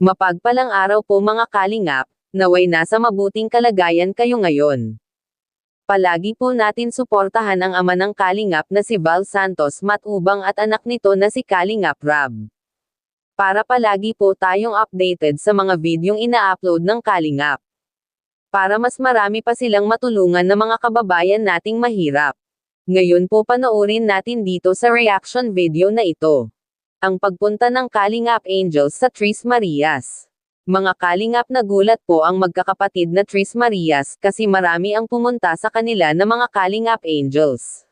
Mapagpalang araw po mga kalingap, naway nasa mabuting kalagayan kayo ngayon. Palagi po natin suportahan ang ama ng kalingap na si Val Santos Matubang at anak nito na si Kalingap Rab. Para palagi po tayong updated sa mga videong ina-upload ng kalingap. Para mas marami pa silang matulungan na mga kababayan nating mahirap. Ngayon po panoorin natin dito sa reaction video na ito. Ang pagpunta ng Kalingap Angels sa Tres Marias. Mga kalingap nagulat po ang magkakapatid na Tres Marias kasi marami ang pumunta sa kanila na mga Kalingap Angels.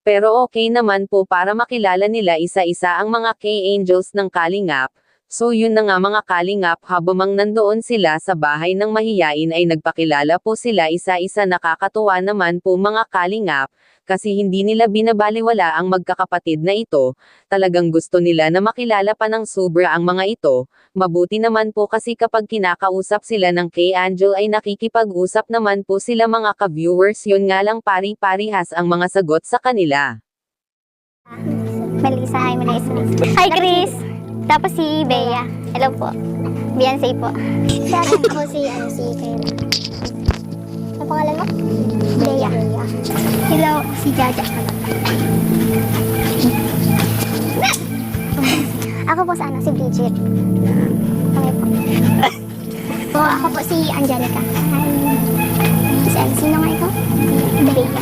Pero okay naman po para makilala nila isa-isa ang mga K-Angels ng Kalingap. So yun na nga mga kalingap, habang nandoon sila sa bahay ng mahiyain ay nagpakilala po sila isa-isa. Nakakatuwa naman po mga kalingap, kasi hindi nila binabaliwala ang magkakapatid na ito, talagang gusto nila na makilala pa ng sobra ang mga ito. Mabuti naman po kasi kapag kinakausap sila ng K-Angel ay nakikipag-usap naman po sila mga ka-viewers. Yun nga lang pari-parihas ang mga sagot sa kanila. Melissa, hi Melissa. Hi Chris! Tapos si Bea. Hello po. Beyonce po. Ako si Kayla. Ano pangalan mo? Bea. Hello, si Jaja. Ako po sa si Bridget. Kami po. Ako po si Angelica. Hi. Sino nga ikaw? Bea.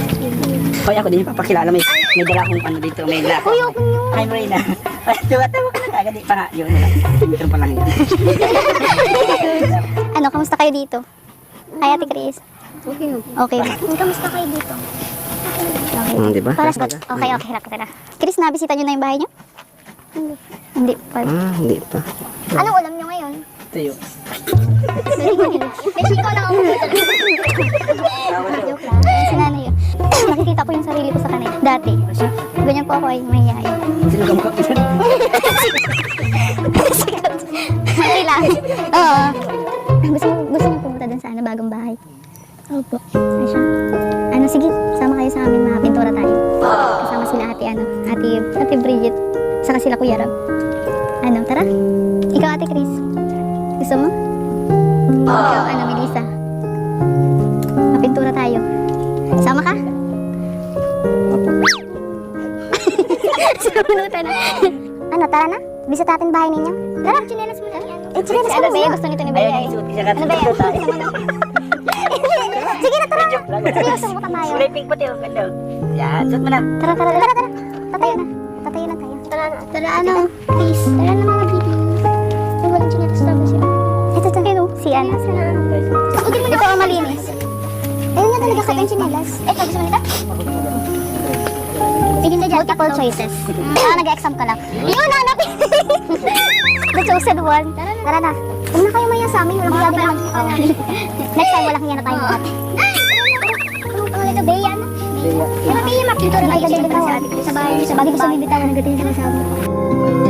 Hoy, ako din yung papakilala. May dala akong ano dito. May dala. Uy, ako nyo. Hi, Marina. Tawa ka na kagad. Pa nga, yun. Ito pa lang yun. Ano, kamusta kayo dito? Hi, Ate Chris. Okay. Okay. Kamusta kayo dito? Okay. Diba? Para sa okay, lakot na. Chris, nabisita nyo na yung bahay nyo? Hindi pa. Hindi pa. Anong ulam nyo ngayon? Tuyo. Mexico lang ako. Joke lang. Si nanay yun. Nakikita ko yung sarili ko sa kanila. Dati. Ganyan po ako ay mahihayin. Sino ka mukha isa? Okay lang. Oo. Gusto niyo pumunta dun sa bagong bahay? Opo. Ay siya. Sige, sama kayo sa amin, mga pintura tayo. Kasama sila ate Bridget. Saka sila Kuya Rob. Tara. Ikaw, Ate Chris. Gusto mo? Ikaw, Melissa. Mapintura tayo. Sama ka? Sumunutan na. Tara na? Visit natin bahay ninyo? Tara, chinelas mo na. Chinelas mo na. Gusto nito ni Bea. Ano ba yan? Sige na, tara. Seryoso mo ka tayo. Kulay pink puti. Ganda. Yan, suot mo na. Tara. Tatayo na. Tatayo na tayo. Tara, please. Tara na mga baby. Yung walang chinelas na ba siya? Ito. Si Ana. Ito ang malinis. Ayun nga talaga katang chinelas. Ito, gusto mo nito? Bigyan na dyan. Multiple choices. Nag-exam ka lang. Yun, hanapin. The chosen one. Tara na. Huwag na kayo maya sa amin. Walang hiya din naman. Next time, walang hiya na tayo buhat. Ito, Bea, ano? Pero Bea, makito rin. Ay, ganda din sa bahay. Sa bagay ko sa bibitawan. Nagating sila sa amin.